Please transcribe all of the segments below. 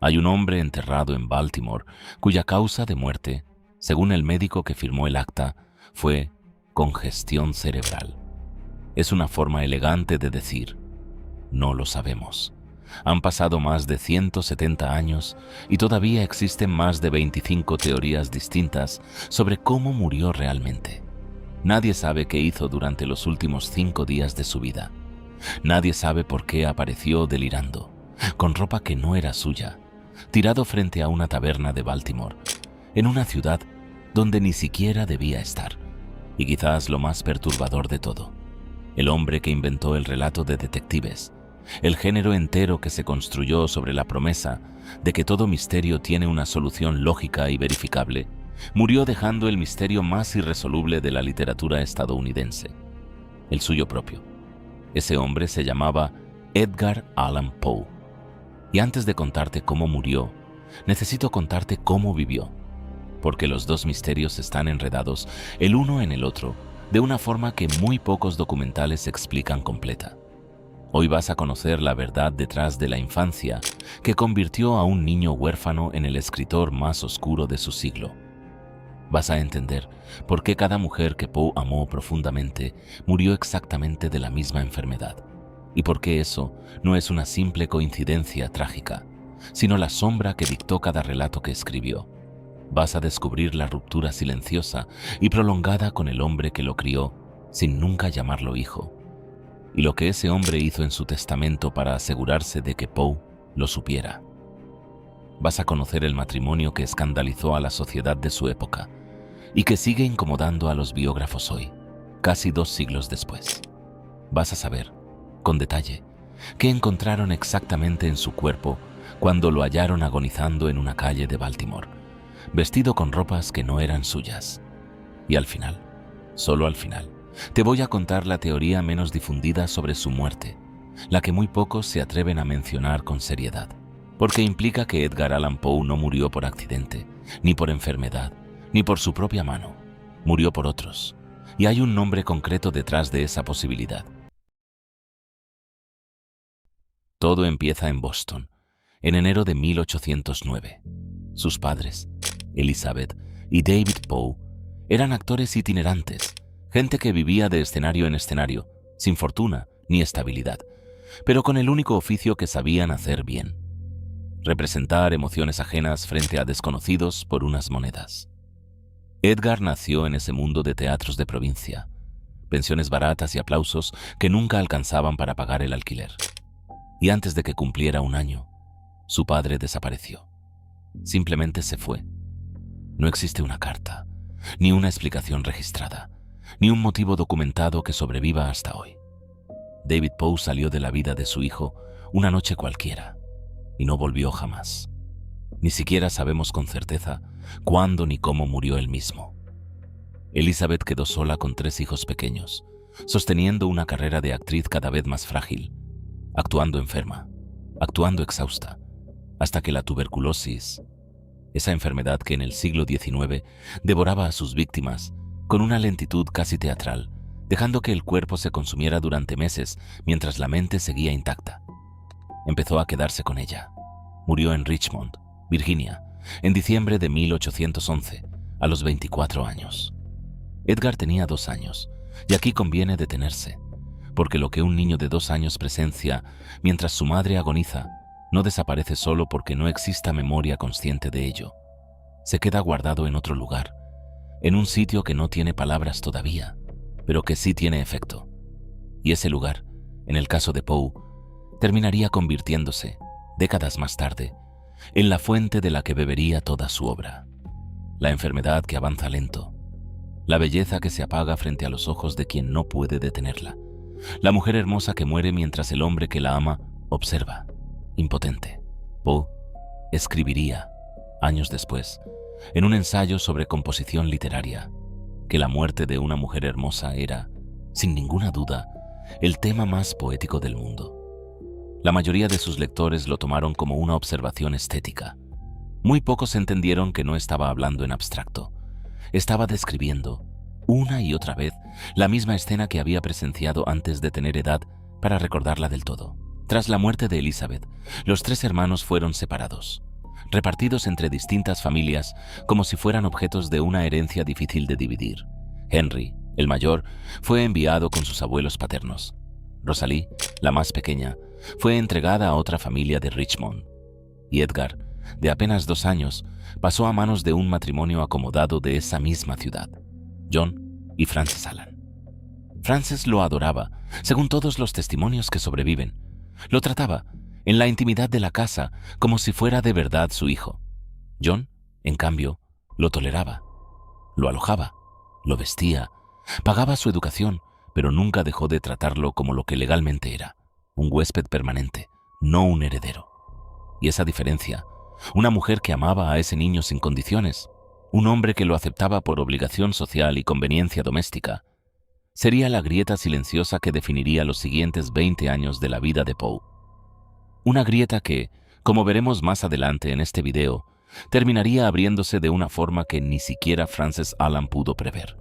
Hay un hombre enterrado en Baltimore cuya causa de muerte, según el médico que firmó el acta, fue congestión cerebral. Es una forma elegante de decir, no lo sabemos. Han pasado más de 170 años y todavía existen más de 25 teorías distintas sobre cómo murió realmente. Nadie sabe qué hizo durante los últimos 5 días de su vida. Nadie sabe por qué apareció delirando, con ropa que no era suya, tirado frente a una taberna de Baltimore, en una ciudad donde ni siquiera debía estar. Y quizás lo más perturbador de todo, el hombre que inventó el relato de detectives, el género entero que se construyó sobre la promesa de que todo misterio tiene una solución lógica y verificable, murió dejando el misterio más irresoluble de la literatura estadounidense, el suyo propio. Ese hombre se llamaba Edgar Allan Poe. Y antes de contarte cómo murió, necesito contarte cómo vivió, porque los dos misterios están enredados el uno en el otro de una forma que muy pocos documentales explican completa. Hoy vas a conocer la verdad detrás de la infancia que convirtió a un niño huérfano en el escritor más oscuro de su siglo. Vas a entender por qué cada mujer que Poe amó profundamente murió exactamente de la misma enfermedad, y por qué eso no es una simple coincidencia trágica, sino la sombra que dictó cada relato que escribió. Vas a descubrir la ruptura silenciosa y prolongada con el hombre que lo crió sin nunca llamarlo hijo, y lo que ese hombre hizo en su testamento para asegurarse de que Poe lo supiera. Vas a conocer el matrimonio que escandalizó a la sociedad de su época y que sigue incomodando a los biógrafos hoy, casi 2 siglos después. Vas a saber, con detalle, qué encontraron exactamente en su cuerpo cuando lo hallaron agonizando en una calle de Baltimore, vestido con ropas que no eran suyas. Y al final, solo al final, te voy a contar la teoría menos difundida sobre su muerte, la que muy pocos se atreven a mencionar con seriedad, porque implica que Edgar Allan Poe no murió por accidente, ni por enfermedad, ni por su propia mano. Murió por otros, y hay un nombre concreto detrás de esa posibilidad. Todo empieza en Boston, en enero de 1809. Sus padres, Elizabeth y David Poe, eran actores itinerantes, gente que vivía de escenario en escenario, sin fortuna ni estabilidad, pero con el único oficio que sabían hacer bien: representar emociones ajenas frente a desconocidos por unas monedas. Edgar nació en ese mundo de teatros de provincia, pensiones baratas y aplausos que nunca alcanzaban para pagar el alquiler. Y antes de que cumpliera 1 año, su padre desapareció. Simplemente se fue. No existe una carta, ni una explicación registrada, ni un motivo documentado que sobreviva hasta hoy. David Poe salió de la vida de su hijo una noche cualquiera y no volvió jamás. Ni siquiera sabemos con certeza cuándo ni cómo murió él mismo. Elizabeth quedó sola con 3 hijos pequeños, sosteniendo una carrera de actriz cada vez más frágil, actuando enferma, actuando exhausta, hasta que la tuberculosis, esa enfermedad que en el siglo XIX devoraba a sus víctimas con una lentitud casi teatral, dejando que el cuerpo se consumiera durante meses mientras la mente seguía intacta, empezó a quedarse con ella. Murió en Richmond, Virginia, en diciembre de 1811, a los 24 años. Edgar tenía 2 años, y aquí conviene detenerse, porque lo que un niño de 2 años presencia mientras su madre agoniza no desaparece solo porque no exista memoria consciente de ello. Se queda guardado en otro lugar, en un sitio que no tiene palabras todavía, pero que sí tiene efecto. Y ese lugar, en el caso de Poe, terminaría convirtiéndose, décadas más tarde, en la fuente de la que bebería toda su obra. La enfermedad que avanza lento, la belleza que se apaga frente a los ojos de quien no puede detenerla, la mujer hermosa que muere mientras el hombre que la ama observa, impotente. Poe escribiría, años después, en un ensayo sobre composición literaria, que la muerte de una mujer hermosa era, sin ninguna duda, el tema más poético del mundo. La mayoría de sus lectores lo tomaron como una observación estética. Muy pocos entendieron que no estaba hablando en abstracto. Estaba describiendo, una y otra vez, la misma escena que había presenciado antes de tener edad para recordarla del todo. Tras la muerte de Elizabeth, los 3 hermanos fueron separados. repartidos entre distintas familias como si fueran objetos de una herencia difícil de dividir. Henry, el mayor, fue enviado con sus abuelos paternos. Rosalie, la más pequeña, fue entregada a otra familia de Richmond. Y Edgar, de apenas 2 años, pasó a manos de un matrimonio acomodado de esa misma ciudad, John y Frances Allan. Frances lo adoraba, según todos los testimonios que sobreviven. Lo trataba, en la intimidad de la casa, como si fuera de verdad su hijo. John, en cambio, lo toleraba. Lo alojaba, lo vestía, pagaba su educación, pero nunca dejó de tratarlo como lo que legalmente era, un huésped permanente, no un heredero. Y esa diferencia, una mujer que amaba a ese niño sin condiciones, un hombre que lo aceptaba por obligación social y conveniencia doméstica, sería la grieta silenciosa que definiría los siguientes 20 años de la vida de Poe. Una grieta que, como veremos más adelante en este video, terminaría abriéndose de una forma que ni siquiera Frances Allan pudo prever.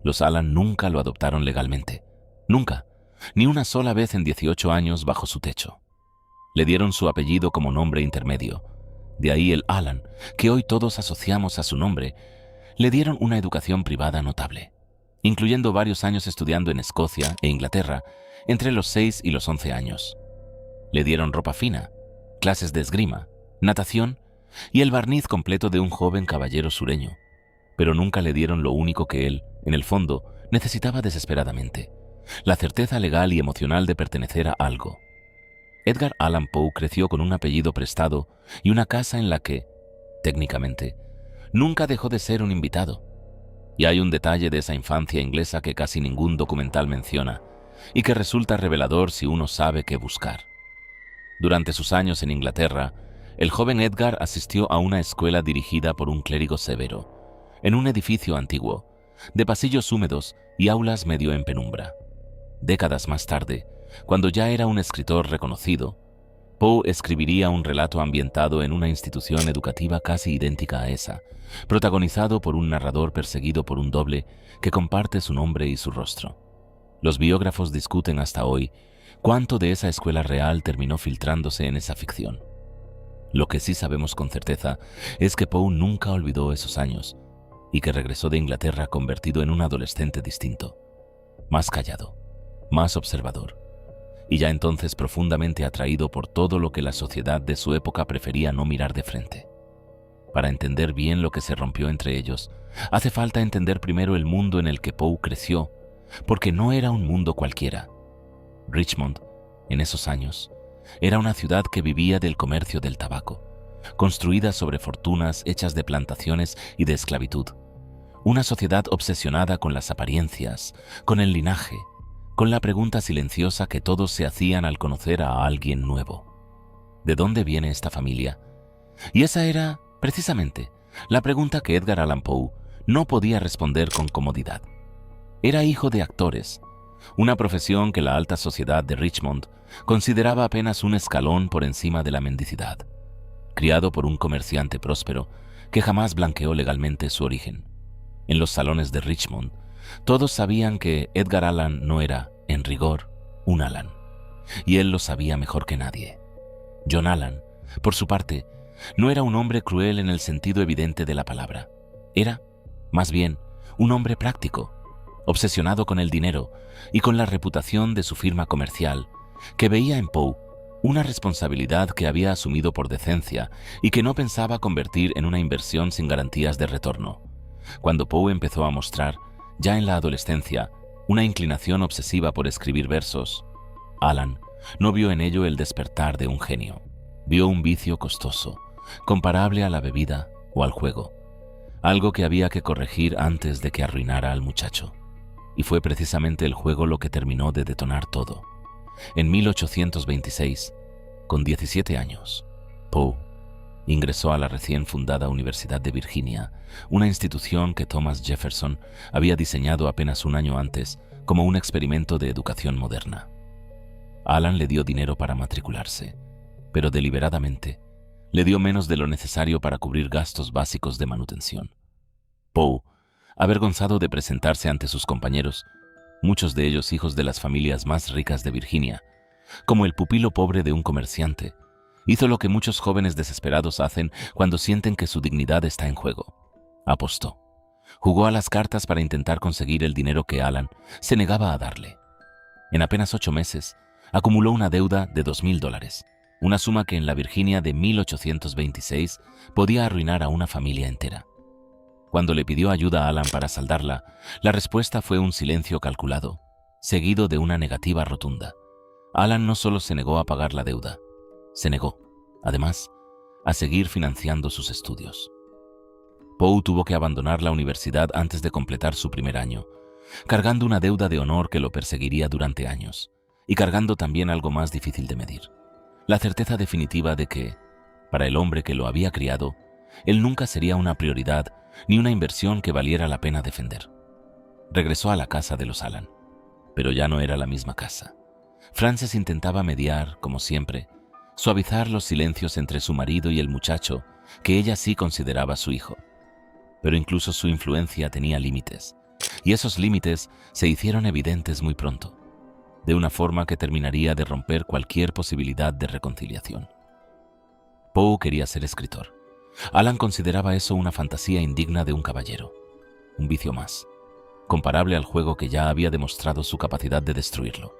Los Allan nunca lo adoptaron legalmente. Nunca, ni una sola vez en 18 años bajo su techo. Le dieron su apellido como nombre intermedio. De ahí el Allan, que hoy todos asociamos a su nombre. Le dieron una educación privada notable, incluyendo varios años estudiando en Escocia e Inglaterra, entre los 6 y los 11 años. Le dieron ropa fina, clases de esgrima, natación y el barniz completo de un joven caballero sureño, pero nunca le dieron lo único que él, en el fondo, necesitaba desesperadamente: la certeza legal y emocional de pertenecer a algo. Edgar Allan Poe creció con un apellido prestado y una casa en la que, técnicamente, nunca dejó de ser un invitado. Y hay un detalle de esa infancia inglesa que casi ningún documental menciona y que resulta revelador si uno sabe qué buscar. Durante sus años en Inglaterra, el joven Edgar asistió a una escuela dirigida por un clérigo severo, en un edificio antiguo, de pasillos húmedos y aulas medio en penumbra. Décadas más tarde, cuando ya era un escritor reconocido, Poe escribiría un relato ambientado en una institución educativa casi idéntica a esa, protagonizado por un narrador perseguido por un doble que comparte su nombre y su rostro. Los biógrafos discuten hasta hoy cuánto de esa escuela real terminó filtrándose en esa ficción. Lo que sí sabemos con certeza es que Poe nunca olvidó esos años y que regresó de Inglaterra convertido en un adolescente distinto, más callado, más observador, y ya entonces profundamente atraído por todo lo que la sociedad de su época prefería no mirar de frente. Para entender bien lo que se rompió entre ellos, hace falta entender primero el mundo en el que Poe creció, porque no era un mundo cualquiera. Richmond, en esos años, era una ciudad que vivía del comercio del tabaco, construida sobre fortunas hechas de plantaciones y de esclavitud. Una sociedad obsesionada con las apariencias, con el linaje, con la pregunta silenciosa que todos se hacían al conocer a alguien nuevo. ¿De dónde viene esta familia? Y esa era, precisamente, la pregunta que Edgar Allan Poe no podía responder con comodidad. Era hijo de actores, una profesión que la alta sociedad de Richmond consideraba apenas un escalón por encima de la mendicidad. Criado por un comerciante próspero que jamás blanqueó legalmente su origen. En los salones de Richmond, todos sabían que Edgar Allan no era, en rigor, un Allan, y él lo sabía mejor que nadie. John Allan, por su parte, no era un hombre cruel en el sentido evidente de la palabra. Era, más bien, un hombre práctico, obsesionado con el dinero y con la reputación de su firma comercial, que veía en Poe una responsabilidad que había asumido por decencia y que no pensaba convertir en una inversión sin garantías de retorno. Cuando Poe empezó a mostrar, ya en la adolescencia, una inclinación obsesiva por escribir versos, Allan no vio en ello el despertar de un genio. Vio un vicio costoso, comparable a la bebida o al juego, algo que había que corregir antes de que arruinara al muchacho. Y fue precisamente el juego lo que terminó de detonar todo. En 1826, con 17 años, Poe ingresó a la recién fundada Universidad de Virginia, una institución que Thomas Jefferson había diseñado apenas un año antes como un experimento de educación moderna. Allan le dio dinero para matricularse, pero deliberadamente le dio menos de lo necesario para cubrir gastos básicos de manutención. Poe, avergonzado de presentarse ante sus compañeros, muchos de ellos hijos de las familias más ricas de Virginia, como el pupilo pobre de un comerciante, Hizo lo que muchos jóvenes desesperados hacen cuando sienten que su dignidad está en juego. Apostó. Jugó a las cartas para intentar conseguir el dinero que Alan se negaba a darle. En apenas 8 meses, acumuló una deuda de $2,000, una suma que en la Virginia de 1826 podía arruinar a una familia entera. Cuando le pidió ayuda a Alan para saldarla, la respuesta fue un silencio calculado, seguido de una negativa rotunda. Alan no solo se negó a pagar la deuda, se negó, además, a seguir financiando sus estudios. Poe tuvo que abandonar la universidad antes de completar su primer año, cargando una deuda de honor que lo perseguiría durante años, y cargando también algo más difícil de medir: la certeza definitiva de que, para el hombre que lo había criado, él nunca sería una prioridad ni una inversión que valiera la pena defender. Regresó a la casa de los Alan, pero ya no era la misma casa. Frances intentaba mediar, como siempre, suavizar los silencios entre su marido y el muchacho que ella sí consideraba su hijo. Pero incluso su influencia tenía límites, y esos límites se hicieron evidentes muy pronto, de una forma que terminaría de romper cualquier posibilidad de reconciliación. Poe quería ser escritor. Alan consideraba eso una fantasía indigna de un caballero, un vicio más, comparable al juego que ya había demostrado su capacidad de destruirlo.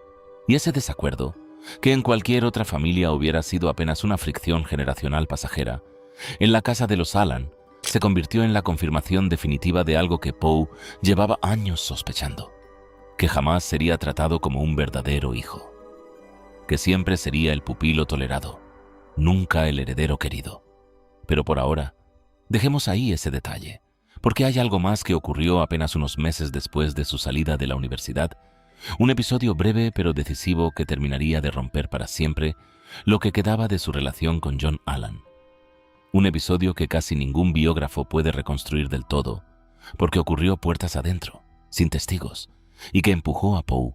Y ese desacuerdo, que en cualquier otra familia hubiera sido apenas una fricción generacional pasajera, en la casa de los Alan se convirtió en la confirmación definitiva de algo que Poe llevaba años sospechando: que jamás sería tratado como un verdadero hijo, que siempre sería el pupilo tolerado, nunca el heredero querido. Pero por ahora, dejemos ahí ese detalle, porque hay algo más que ocurrió apenas unos meses después de su salida de la universidad, un episodio breve pero decisivo que terminaría de romper para siempre lo que quedaba de su relación con John Alan. Un episodio que casi ningún biógrafo puede reconstruir del todo, porque ocurrió puertas adentro, sin testigos, y que empujó a Poe,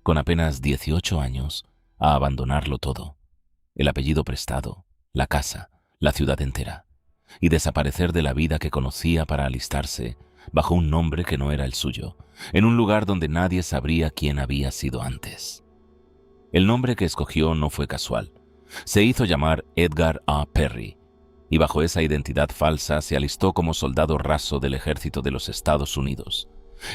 con apenas 18 años, a abandonarlo todo: el apellido prestado, la casa, la ciudad entera, y desaparecer de la vida que conocía para alistarse, bajo un nombre que no era el suyo, en un lugar donde nadie sabría quién había sido antes. El nombre que escogió no fue casual. Se hizo llamar Edgar A. Perry, y bajo esa identidad falsa se alistó como soldado raso del ejército de los Estados Unidos,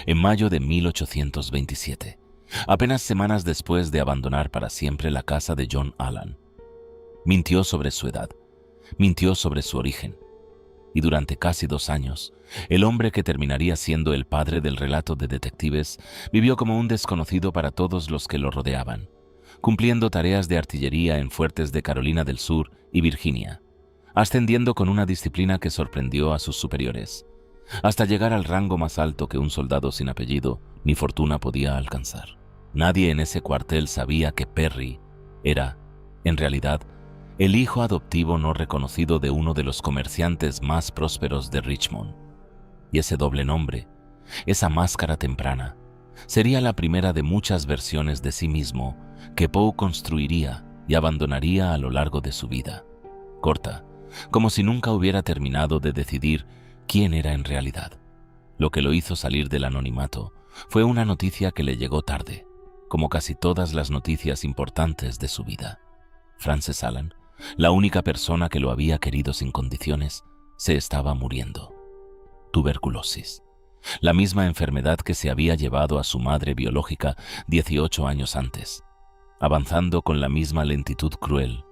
en mayo de 1827, apenas semanas después de abandonar para siempre la casa de John Alan. Mintió sobre su edad, mintió sobre su origen, y durante casi 2 años, el hombre que terminaría siendo el padre del relato de detectives vivió como un desconocido para todos los que lo rodeaban, cumpliendo tareas de artillería en fuertes de Carolina del Sur y Virginia, ascendiendo con una disciplina que sorprendió a sus superiores, hasta llegar al rango más alto que un soldado sin apellido ni fortuna podía alcanzar. Nadie en ese cuartel sabía que Perry era, en realidad, el hijo adoptivo no reconocido de uno de los comerciantes más prósperos de Richmond. Y ese doble nombre, esa máscara temprana, sería la primera de muchas versiones de sí mismo que Poe construiría y abandonaría a lo largo de su vida, corta, como si nunca hubiera terminado de decidir quién era en realidad. Lo que lo hizo salir del anonimato fue una noticia que le llegó tarde, como casi todas las noticias importantes de su vida. Frances Alan, la única persona que lo había querido sin condiciones, se estaba muriendo. Tuberculosis, la misma enfermedad que se había llevado a su madre biológica 18 años antes, avanzando con la misma lentitud cruel,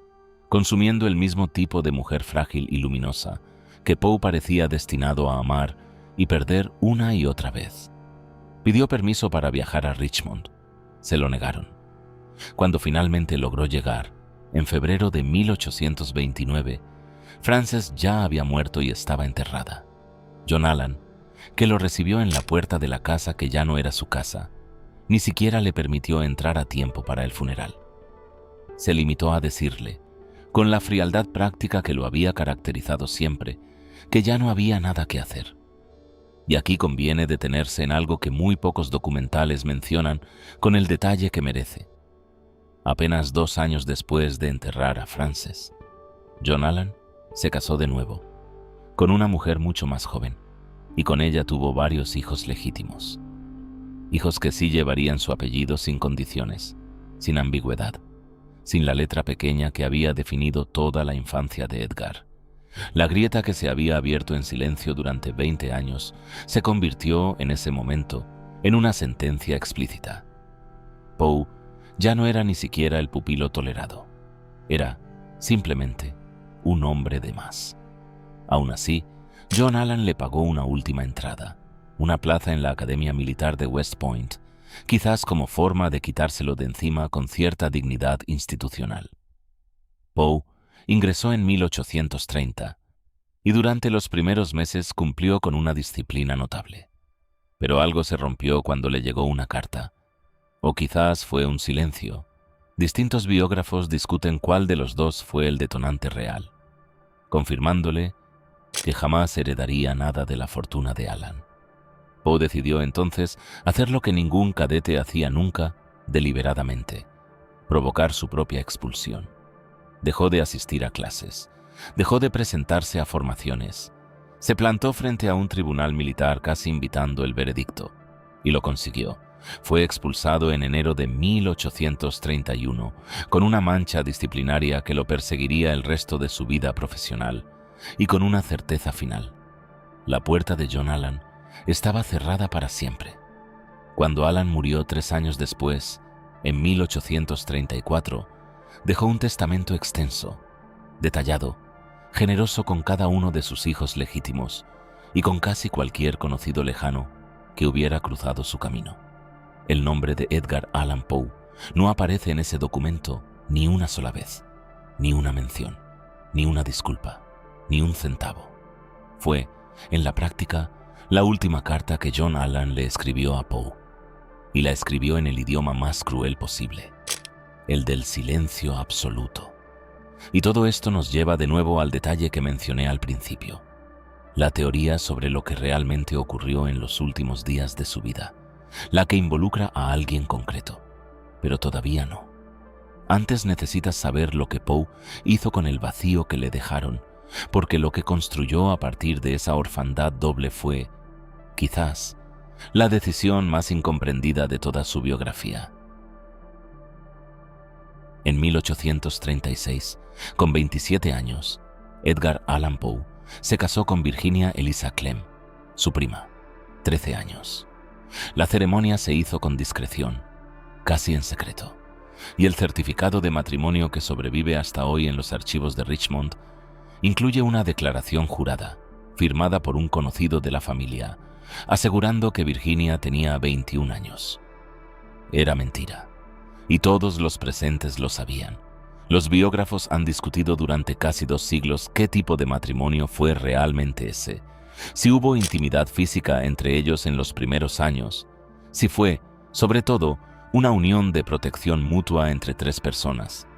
consumiendo el mismo tipo de mujer frágil y luminosa que Poe parecía destinado a amar y perder una y otra vez. Pidió permiso para viajar a Richmond. Se lo negaron. Cuando finalmente logró llegar, en febrero de 1829, Frances ya había muerto y estaba enterrada. John Alan, que lo recibió en la puerta de la casa que ya no era su casa, ni siquiera le permitió entrar a tiempo para el funeral. Se limitó a decirle, con la frialdad práctica que lo había caracterizado siempre, que ya no había nada que hacer. Y aquí conviene detenerse en algo que muy pocos documentales mencionan con el detalle que merece. Apenas 2 años después de enterrar a Frances, John Alan se casó de nuevo, con una mujer mucho más joven, y con ella tuvo varios hijos legítimos. Hijos que sí llevarían su apellido sin condiciones, sin ambigüedad, sin la letra pequeña que había definido toda la infancia de Edgar. La grieta que se había abierto en silencio durante 20 años se convirtió, en ese momento, en una sentencia explícita. Poe ya no era ni siquiera el pupilo tolerado. Era, simplemente, un hombre de más. Aún así, John Allan le pagó una última entrada, una plaza en la Academia Militar de West Point, quizás como forma de quitárselo de encima con cierta dignidad institucional. Poe ingresó en 1830 y durante los primeros meses cumplió con una disciplina notable. Pero algo se rompió cuando le llegó una carta. O quizás fue un silencio. Distintos biógrafos discuten cuál de los dos fue el detonante real, confirmándole que jamás heredaría nada de la fortuna de Allan. Poe decidió entonces hacer lo que ningún cadete hacía nunca deliberadamente: provocar su propia expulsión. Dejó de asistir a clases, dejó de presentarse a formaciones, se plantó frente a un tribunal militar casi invitando el veredicto, y lo consiguió. Fue expulsado en enero de 1831 con una mancha disciplinaria que lo perseguiría el resto de su vida profesional y con una certeza final: la puerta de John Allan estaba cerrada para siempre. Cuando Allan murió 3 años después, en 1834, dejó un testamento extenso, detallado, generoso con cada uno de sus hijos legítimos y con casi cualquier conocido lejano que hubiera cruzado su camino. El nombre de Edgar Allan Poe no aparece en ese documento ni una sola vez, ni una mención, ni una disculpa, ni un centavo. Fue, en la práctica, la última carta que John Allan le escribió a Poe, y la escribió en el idioma más cruel posible, el del silencio absoluto. Y todo esto nos lleva de nuevo al detalle que mencioné al principio: la teoría sobre lo que realmente ocurrió en los últimos días de su vida, la que involucra a alguien concreto, pero todavía no. Antes necesitas saber lo que Poe hizo con el vacío que le dejaron, porque lo que construyó a partir de esa orfandad doble fue, quizás, la decisión más incomprendida de toda su biografía. En 1836, con 27 años, Edgar Allan Poe se casó con Virginia Eliza Clem, su prima, 13 años. La ceremonia se hizo con discreción, casi en secreto, y el certificado de matrimonio que sobrevive hasta hoy en los archivos de Richmond incluye una declaración jurada, firmada por un conocido de la familia, asegurando que Virginia tenía 21 años. Era mentira, y todos los presentes lo sabían. Los biógrafos han discutido durante casi 2 siglos qué tipo de matrimonio fue realmente ese, si hubo intimidad física entre ellos en los primeros años, si fue, sobre todo, una unión de protección mutua entre 3 personas: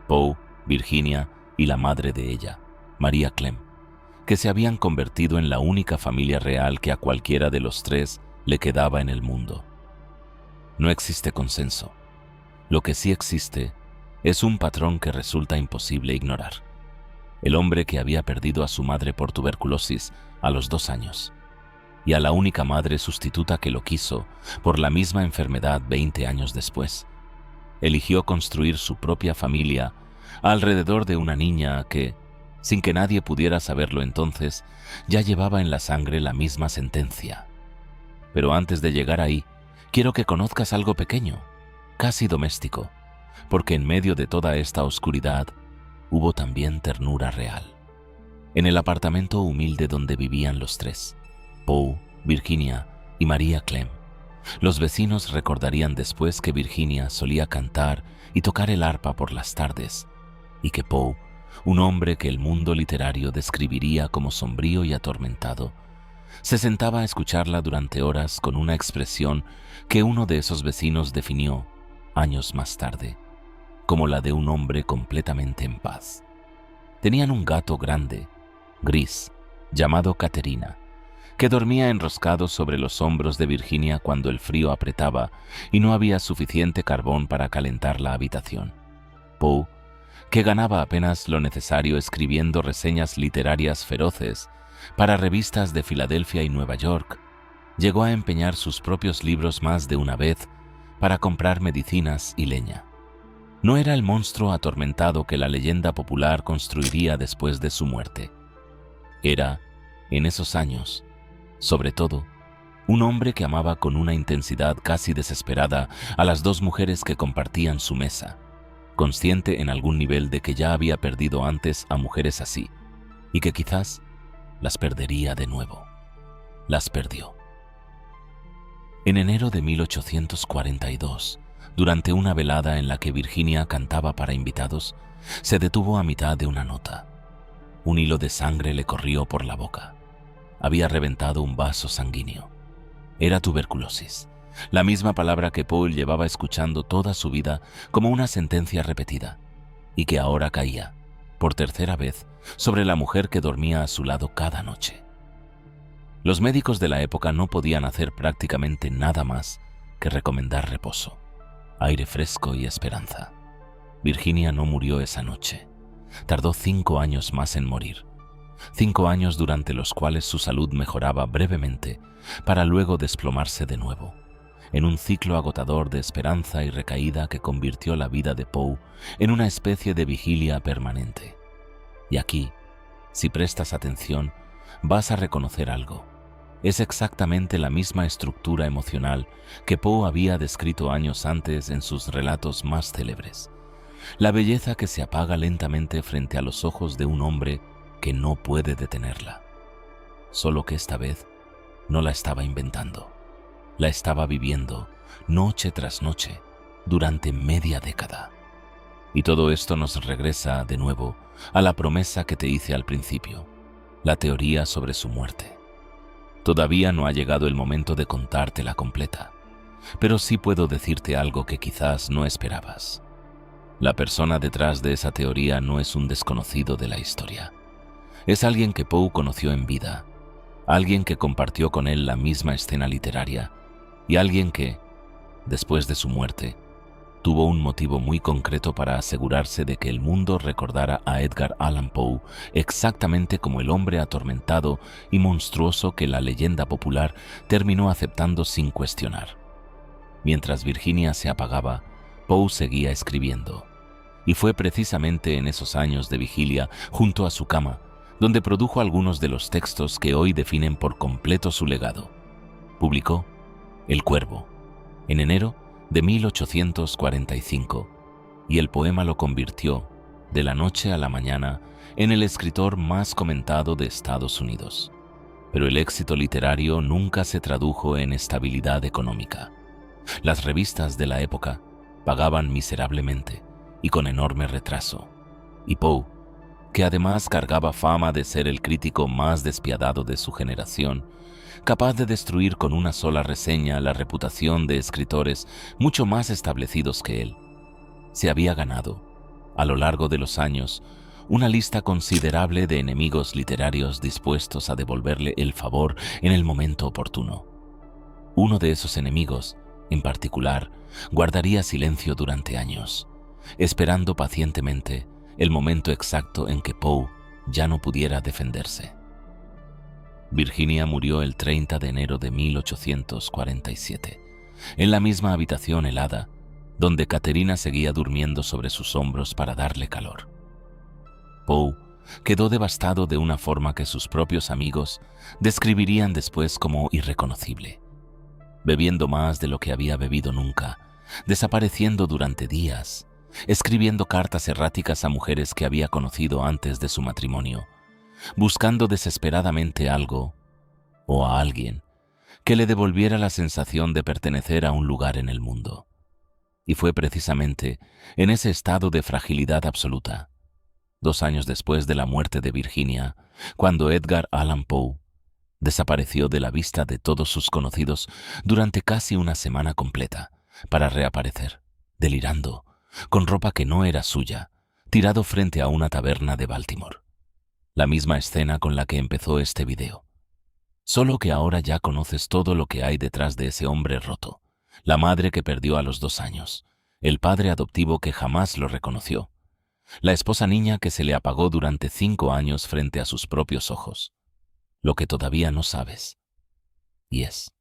Poe, Virginia y la madre de ella, María Clem, que se habían convertido en la única familia real que a cualquiera de los 3 le quedaba en el mundo. No existe consenso. Lo que sí existe es un patrón que resulta imposible ignorar. El hombre que había perdido a su madre por tuberculosis a los 2 años, y a la única madre sustituta que lo quiso por la misma enfermedad 20 años después, eligió construir su propia familia alrededor de una niña que, sin que nadie pudiera saberlo entonces, ya llevaba en la sangre la misma sentencia. Pero antes de llegar ahí, quiero que conozcas algo pequeño, casi doméstico, porque en medio de toda esta oscuridad hubo también ternura real. En el apartamento humilde donde vivían los 3, Poe, Virginia y María Clem, los vecinos recordarían después que Virginia solía cantar y tocar el arpa por las tardes, y que Poe, un hombre que el mundo literario describiría como sombrío y atormentado, se sentaba a escucharla durante horas con una expresión que uno de esos vecinos definió, años más tarde, como la de un hombre completamente en paz. Tenían un gato grande, gris, llamado Caterina, que dormía enroscado sobre los hombros de Virginia cuando el frío apretaba y no había suficiente carbón para calentar la habitación. Poe, que ganaba apenas lo necesario escribiendo reseñas literarias feroces para revistas de Filadelfia y Nueva York, llegó a empeñar sus propios libros más de una vez para comprar medicinas y leña. No era el monstruo atormentado que la leyenda popular construiría después de su muerte. Era, en esos años, sobre todo, un hombre que amaba con una intensidad casi desesperada a las dos mujeres que compartían su mesa, consciente en algún nivel de que ya había perdido antes a mujeres así, y que quizás las perdería de nuevo. Las perdió. En enero de 1842, durante una velada en la que Virginia cantaba para invitados, se detuvo a mitad de una nota. Un hilo de sangre le corrió por la boca. Había reventado un vaso sanguíneo. Era tuberculosis, la misma palabra que Paul llevaba escuchando toda su vida como una sentencia repetida, y que ahora caía, por tercera vez, sobre la mujer que dormía a su lado cada noche. Los médicos de la época no podían hacer prácticamente nada más que recomendar reposo, aire fresco y esperanza. Virginia no murió esa noche. Tardó 5 años más en morir. 5 años durante los cuales su salud mejoraba brevemente para luego desplomarse de nuevo, en un ciclo agotador de esperanza y recaída que convirtió la vida de Poe en una especie de vigilia permanente. Y aquí, si prestas atención, vas a reconocer algo. Es exactamente la misma estructura emocional que Poe había descrito años antes en sus relatos más célebres. La belleza que se apaga lentamente frente a los ojos de un hombre que no puede detenerla. Solo que esta vez no la estaba inventando. La estaba viviendo, noche tras noche, durante media década. Y todo esto nos regresa, de nuevo, a la promesa que te hice al principio, la teoría sobre su muerte. Todavía no ha llegado el momento de contártela completa, pero sí puedo decirte algo que quizás no esperabas. La persona detrás de esa teoría no es un desconocido de la historia. Es alguien que Poe conoció en vida, alguien que compartió con él la misma escena literaria y alguien que, después de su muerte, tuvo un motivo muy concreto para asegurarse de que el mundo recordara a Edgar Allan Poe exactamente como el hombre atormentado y monstruoso que la leyenda popular terminó aceptando sin cuestionar. Mientras Virginia se apagaba, Poe seguía escribiendo. Y fue precisamente en esos años de vigilia, junto a su cama, donde produjo algunos de los textos que hoy definen por completo su legado. Publicó El Cuervo, en enero de 1845, y el poema lo convirtió, de la noche a la mañana, en el escritor más comentado de Estados Unidos. Pero el éxito literario nunca se tradujo en estabilidad económica. Las revistas de la época pagaban miserablemente y con enorme retraso. Y Poe, que además cargaba fama de ser el crítico más despiadado de su generación, capaz de destruir con una sola reseña la reputación de escritores mucho más establecidos que él, se había ganado, a lo largo de los años, una lista considerable de enemigos literarios dispuestos a devolverle el favor en el momento oportuno. Uno de esos enemigos, en particular, guardaría silencio durante años, esperando pacientemente el momento exacto en que Poe ya no pudiera defenderse. Virginia murió el 30 de enero de 1847, en la misma habitación helada, donde Caterina seguía durmiendo sobre sus hombros para darle calor. Poe quedó devastado de una forma que sus propios amigos describirían después como irreconocible, bebiendo más de lo que había bebido nunca, desapareciendo durante días, escribiendo cartas erráticas a mujeres que había conocido antes de su matrimonio, buscando desesperadamente algo o a alguien que le devolviera la sensación de pertenecer a un lugar en el mundo. Y fue precisamente en ese estado de fragilidad absoluta, 2 años después de la muerte de Virginia, cuando Edgar Allan Poe desapareció de la vista de todos sus conocidos durante casi una semana completa, para reaparecer, delirando, con ropa que no era suya, tirado frente a una taberna de Baltimore. La misma escena con la que empezó este video. Solo que ahora ya conoces todo lo que hay detrás de ese hombre roto, la madre que perdió a los 2 años, el padre adoptivo que jamás lo reconoció, la esposa niña que se le apagó durante 5 años frente a sus propios ojos. Lo que todavía no sabes, y es,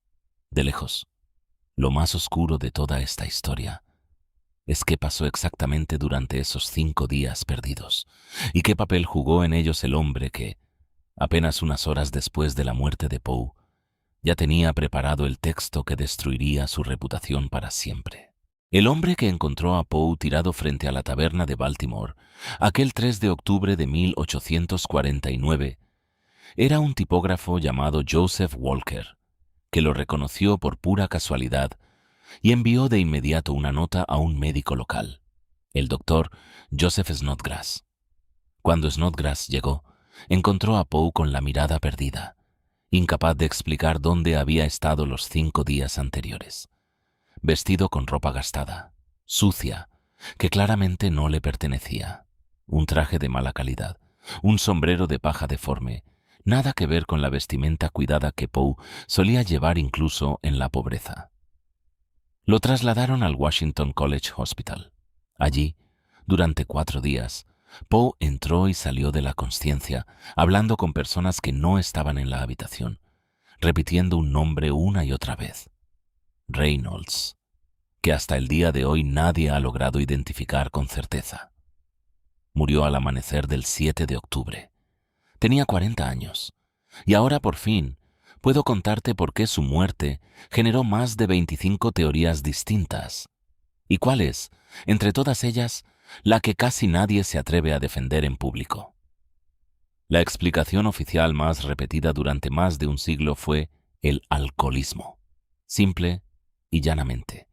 de lejos, lo más oscuro de toda esta historia, es qué pasó exactamente durante esos 5 días perdidos, y qué papel jugó en ellos el hombre que, apenas unas horas después de la muerte de Poe, ya tenía preparado el texto que destruiría su reputación para siempre. El hombre que encontró a Poe tirado frente a la taberna de Baltimore, aquel 3 de octubre de 1849, era un tipógrafo llamado Joseph Walker, que lo reconoció por pura casualidad y envió de inmediato una nota a un médico local, el doctor Joseph Snodgrass. Cuando Snodgrass llegó, encontró a Poe con la mirada perdida, incapaz de explicar dónde había estado los 5 días anteriores, vestido con ropa gastada, sucia, que claramente no le pertenecía, un traje de mala calidad, un sombrero de paja deforme, nada que ver con la vestimenta cuidada que Poe solía llevar incluso en la pobreza. Lo trasladaron al Washington College Hospital. Allí, durante 4 días, Poe entró y salió de la consciencia, hablando con personas que no estaban en la habitación, repitiendo un nombre una y otra vez: Reynolds, que hasta el día de hoy nadie ha logrado identificar con certeza. Murió al amanecer del 7 de octubre. Tenía 40 años, y ahora por fin puedo contarte por qué su muerte generó más de 25 teorías distintas. ¿Y cuál es, entre todas ellas, la que casi nadie se atreve a defender en público? La explicación oficial más repetida durante más de un siglo fue el alcoholismo, simple y llanamente.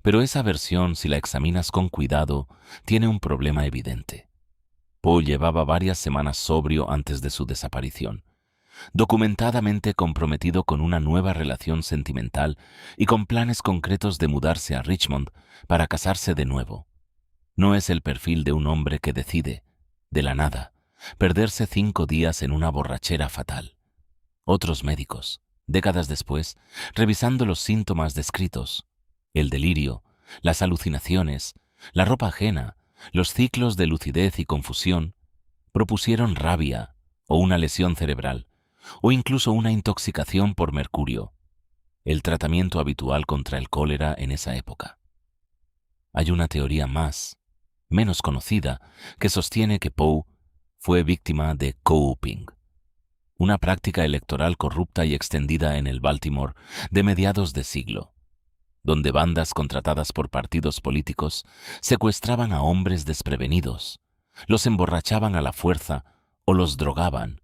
Pero esa versión, si la examinas con cuidado, tiene un problema evidente. Poe llevaba varias semanas sobrio antes de su desaparición, documentadamente comprometido con una nueva relación sentimental y con planes concretos de mudarse a Richmond para casarse de nuevo. No es el perfil de un hombre que decide, de la nada, perderse 5 días en una borrachera fatal. Otros médicos, décadas después, revisando los síntomas descritos, el delirio, las alucinaciones, la ropa ajena, los ciclos de lucidez y confusión, propusieron rabia o una lesión cerebral, o incluso una intoxicación por mercurio, el tratamiento habitual contra el cólera en esa época. Hay una teoría menos conocida, que sostiene que Poe fue víctima de co-oping, una práctica electoral corrupta y extendida en el Baltimore de mediados de siglo, donde bandas contratadas por partidos políticos secuestraban a hombres desprevenidos, los emborrachaban a la fuerza o los drogaban,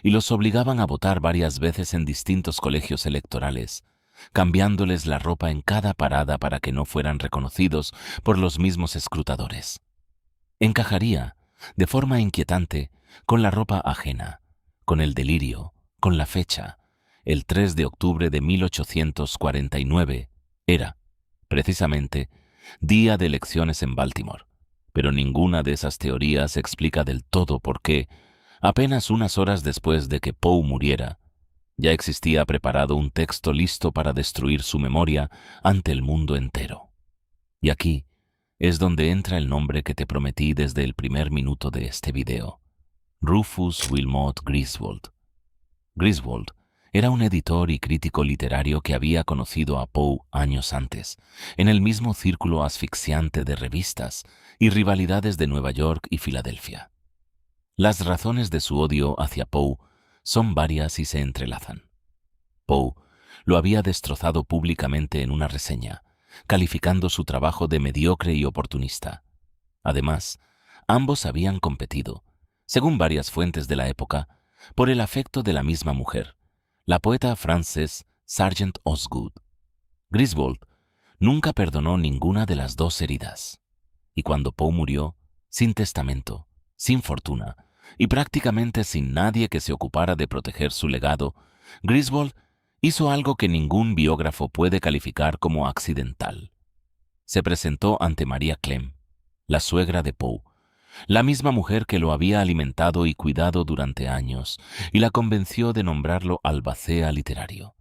y los obligaban a votar varias veces en distintos colegios electorales, cambiándoles la ropa en cada parada para que no fueran reconocidos por los mismos escrutadores. Encajaría, de forma inquietante, con la ropa ajena, con el delirio, con la fecha. El 3 de octubre de 1849 era, precisamente, día de elecciones en Baltimore, pero ninguna de esas teorías explica del todo por qué, apenas unas horas después de que Poe muriera, ya existía preparado un texto listo para destruir su memoria ante el mundo entero. Y aquí es donde entra el nombre que te prometí desde el primer minuto de este video: Rufus Wilmot Griswold. Griswold era un editor y crítico literario que había conocido a Poe años antes, en el mismo círculo asfixiante de revistas y rivalidades de Nueva York y Filadelfia. Las razones de su odio hacia Poe son varias y se entrelazan. Poe lo había destrozado públicamente en una reseña, calificando su trabajo de mediocre y oportunista. Además, ambos habían competido, según varias fuentes de la época, por el afecto de la misma mujer, la poeta Frances Sargent Osgood. Griswold nunca perdonó ninguna de las dos heridas, y cuando Poe murió, sin testamento, sin fortuna y prácticamente sin nadie que se ocupara de proteger su legado, Griswold hizo algo que ningún biógrafo puede calificar como accidental. Se presentó ante Maria Clem, la suegra de Poe, la misma mujer que lo había alimentado y cuidado durante años, y la convenció de nombrarlo albacea literario,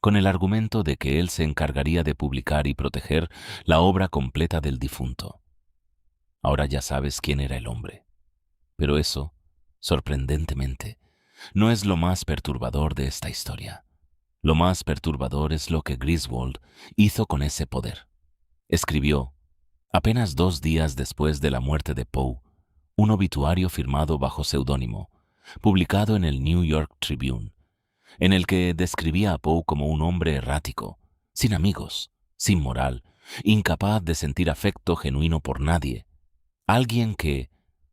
con el argumento de que él se encargaría de publicar y proteger la obra completa del difunto. Ahora ya sabes quién era el hombre. Pero eso, sorprendentemente, no es lo más perturbador de esta historia. Lo más perturbador es lo que Griswold hizo con ese poder. Escribió, Apenas 2 días después de la muerte de Poe, un obituario firmado bajo seudónimo, publicado en el New York Tribune, en el que describía a Poe como un hombre errático, sin amigos, sin moral, incapaz de sentir afecto genuino por nadie, alguien que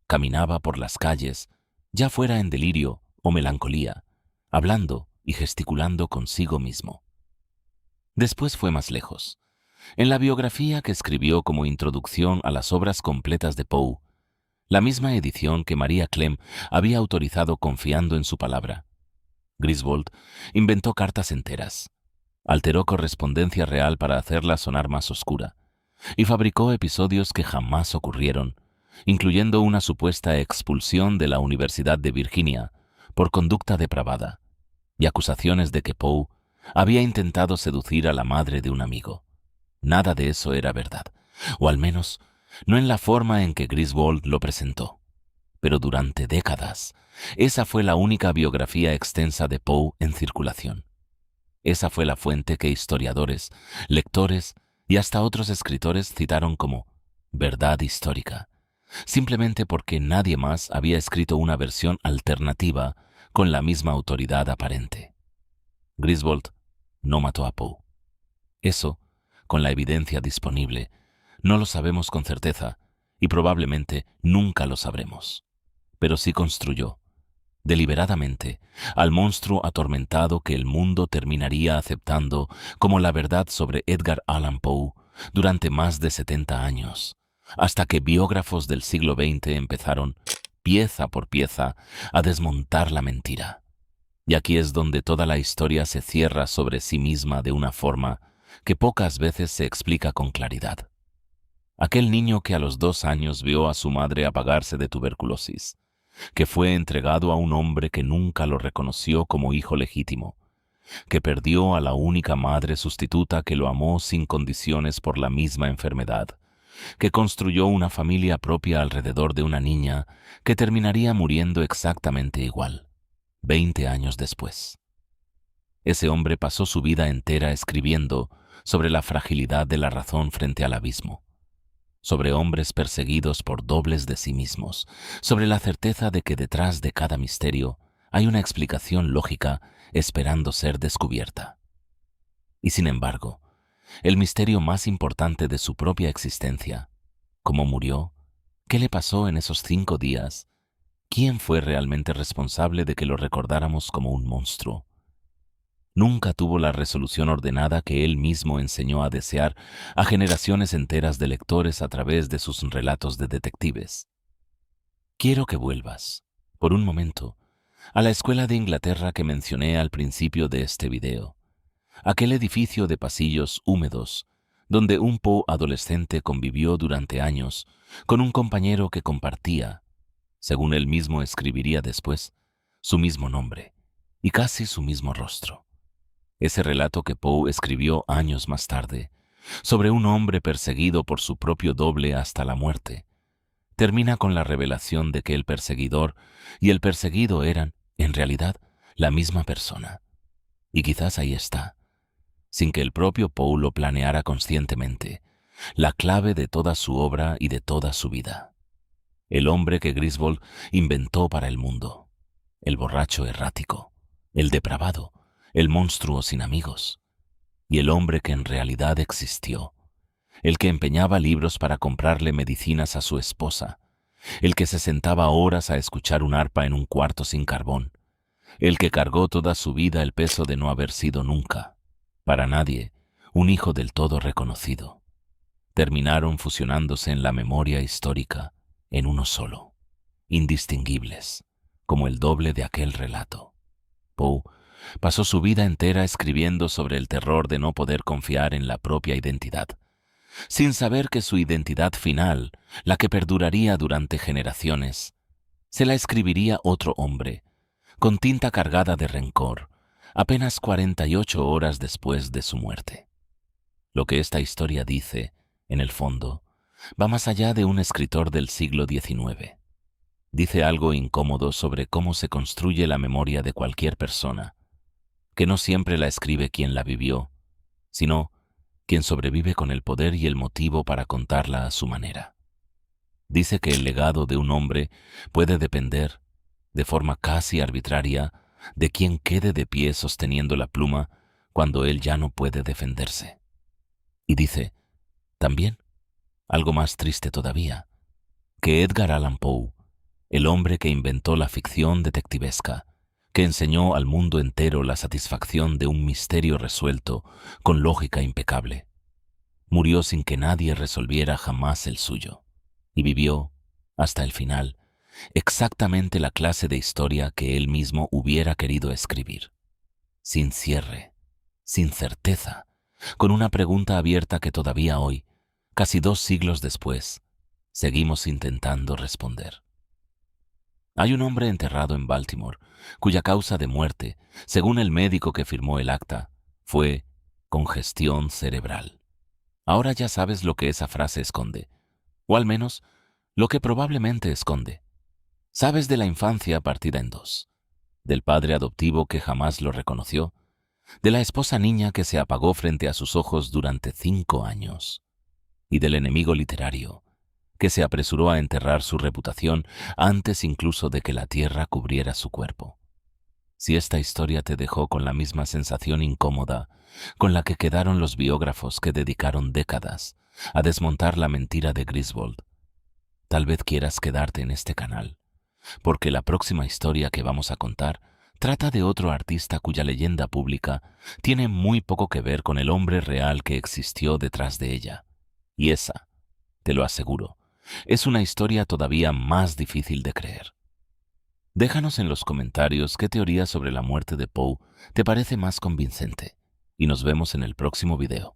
caminaba por las calles, ya fuera en delirio o melancolía, hablando y gesticulando consigo mismo. Después fue más lejos. En la biografía que escribió como introducción a las obras completas de Poe, la misma edición que Maria Clem había autorizado confiando en su palabra, Griswold inventó cartas enteras, alteró correspondencia real para hacerla sonar más oscura, y fabricó episodios que jamás ocurrieron, incluyendo una supuesta expulsión de la Universidad de Virginia por conducta depravada y acusaciones de que Poe había intentado seducir a la madre de un amigo. Nada de eso era verdad, o al menos no en la forma en que Griswold lo presentó. Pero durante décadas, esa fue la única biografía extensa de Poe en circulación. Esa fue la fuente que historiadores, lectores y hasta otros escritores citaron como verdad histórica, simplemente porque nadie más había escrito una versión alternativa con la misma autoridad aparente. Griswold no mató a Poe. Eso, con la evidencia disponible, no lo sabemos con certeza y probablemente nunca lo sabremos. Pero sí construyó, deliberadamente, al monstruo atormentado que el mundo terminaría aceptando como la verdad sobre Edgar Allan Poe durante más de 70 años, hasta que biógrafos del siglo XX empezaron, pieza por pieza, a desmontar la mentira. Y aquí es donde toda la historia se cierra sobre sí misma de una forma que pocas veces se explica con claridad. Aquel niño que a los 2 años vio a su madre apagarse de tuberculosis, que fue entregado a un hombre que nunca lo reconoció como hijo legítimo, que perdió a la única madre sustituta que lo amó sin condiciones por la misma enfermedad, que construyó una familia propia alrededor de una niña que terminaría muriendo exactamente igual, 20 años después. Ese hombre pasó su vida entera escribiendo sobre la fragilidad de la razón frente al abismo, sobre hombres perseguidos por dobles de sí mismos, sobre la certeza de que detrás de cada misterio hay una explicación lógica esperando ser descubierta. Y sin embargo, el misterio más importante de su propia existencia, cómo murió, qué le pasó en esos 5 días, quién fue realmente responsable de que lo recordáramos como un monstruo, nunca tuvo la resolución ordenada que él mismo enseñó a desear a generaciones enteras de lectores a través de sus relatos de detectives. Quiero que vuelvas, por un momento, a la escuela de Inglaterra que mencioné al principio de este video, aquel edificio de pasillos húmedos donde un Poe adolescente convivió durante años con un compañero que compartía, según él mismo escribiría después, su mismo nombre y casi su mismo rostro. Ese relato que Poe escribió años más tarde, sobre un hombre perseguido por su propio doble hasta la muerte, termina con la revelación de que el perseguidor y el perseguido eran, en realidad, la misma persona. Y quizás ahí está, sin que el propio Poe lo planeara conscientemente, la clave de toda su obra y de toda su vida. El hombre que Griswold inventó para el mundo, el borracho errático, el depravado, el monstruo sin amigos, y el hombre que en realidad existió, el que empeñaba libros para comprarle medicinas a su esposa, el que se sentaba horas a escuchar un arpa en un cuarto sin carbón, el que cargó toda su vida el peso de no haber sido nunca, para nadie, un hijo del todo reconocido. Terminaron fusionándose en la memoria histórica en uno solo, indistinguibles, como el doble de aquel relato. Poe pasó su vida entera escribiendo sobre el terror de no poder confiar en la propia identidad, sin saber que su identidad final, la que perduraría durante generaciones, se la escribiría otro hombre, con tinta cargada de rencor, apenas 48 horas después de su muerte. Lo que esta historia dice, en el fondo, va más allá de un escritor del siglo XIX. Dice algo incómodo sobre cómo se construye la memoria de cualquier persona, que no siempre la escribe quien la vivió, sino quien sobrevive con el poder y el motivo para contarla a su manera. Dice que el legado de un hombre puede depender, de forma casi arbitraria, de quien quede de pie sosteniendo la pluma cuando él ya no puede defenderse. Y dice, también, algo más triste todavía, que Edgar Allan Poe, el hombre que inventó la ficción detectivesca, que enseñó al mundo entero la satisfacción de un misterio resuelto con lógica impecable, murió sin que nadie resolviera jamás el suyo, y vivió, hasta el final, exactamente la clase de historia que él mismo hubiera querido escribir, sin cierre, sin certeza, con una pregunta abierta que todavía hoy, casi 2 siglos después, seguimos intentando responder. Hay un hombre enterrado en Baltimore, cuya causa de muerte, según el médico que firmó el acta, fue congestión cerebral. Ahora ya sabes lo que esa frase esconde, o al menos lo que probablemente esconde. Sabes de la infancia partida en 2, del padre adoptivo que jamás lo reconoció, de la esposa niña que se apagó frente a sus ojos durante 5 años, y del enemigo literario que se apresuró a enterrar su reputación antes incluso de que la tierra cubriera su cuerpo. Si esta historia te dejó con la misma sensación incómoda con la que quedaron los biógrafos que dedicaron décadas a desmontar la mentira de Griswold, tal vez quieras quedarte en este canal, porque la próxima historia que vamos a contar trata de otro artista cuya leyenda pública tiene muy poco que ver con el hombre real que existió detrás de ella. Y esa, te lo aseguro, es una historia todavía más difícil de creer. Déjanos en los comentarios qué teoría sobre la muerte de Poe te parece más convincente, y nos vemos en el próximo video.